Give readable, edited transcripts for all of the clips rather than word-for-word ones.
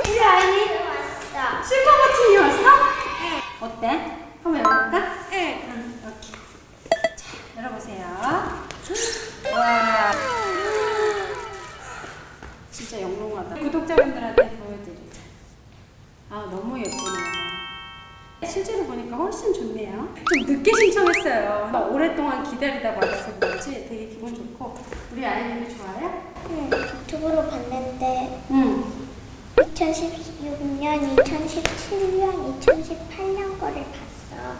우리 아이니 왔어. 실버 버튼이 왔어? 응. 어때? 한번 열어볼까? 응. 응, 이렇게. 자, 열어보세요. 와, 진짜 영롱하다. 구독자분들한테 보여드리자. 아, 너무 예쁘네요. 실제로 보니까 훨씬 좋네요. 좀 늦게 신청했어요. 막 오랫동안 기다리다 받아서 그렇지 되게 기분 좋고. 우리 아이님이 좋아요? 응. 유튜브로 봤는데 응. 2016년, 2017년, 2018년 거를 봤어.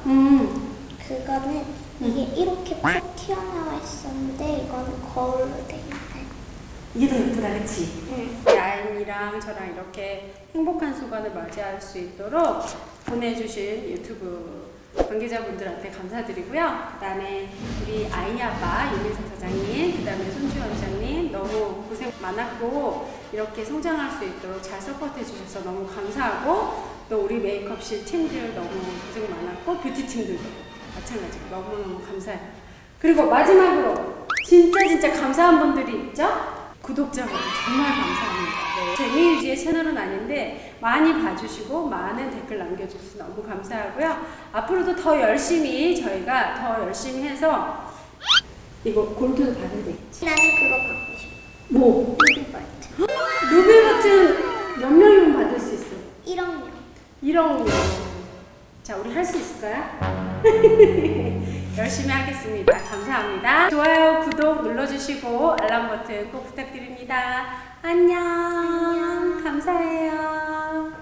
그거는 이게 이렇게 푹 튀어나와 있었는데 이거는 거울로 돼 있네. 이게 더 예쁘다, 그치? 응. 우리 아이랑 저랑 이렇게 행복한 순간을 맞이할 수 있도록 보내주신 유튜브 관계자분들한테 감사드리고요. 그 다음에 우리 아이 아빠 윤민석 사장님, 그 다음에 손주원 원장님 너무 고생 많았고 이렇게 성장할 수 있도록 잘 서포트해 주셔서 너무 감사하고 또 우리 메이크업실 팀들 너무 고생 많았고 뷰티 팀들도 마찬가지로 너무너무 감사해요. 그리고 마지막으로 진짜 감사한 분들이 있죠? 구독자분들 정말 감사합니다. 네. 재미유지의 채널은 아닌데 많이 봐주시고 많은 댓글 남겨주셔서 너무 감사하고요. 앞으로도 더 열심히 저희가 더 열심히 해서 이거 골드도 받아야 되겠지? 나는 그거 받고 싶어. 뭐? 루비버트. 루비 버튼 몇 명이면 받을 수 있어? 1억 명. 1억 명. 자, 우리 할 수 있을까요? 열심히 하겠습니다. 감사합니다. 좋아요, 구독 눌러주시고 알람 버튼 꼭 부탁드립니다. 안녕. 감사해요.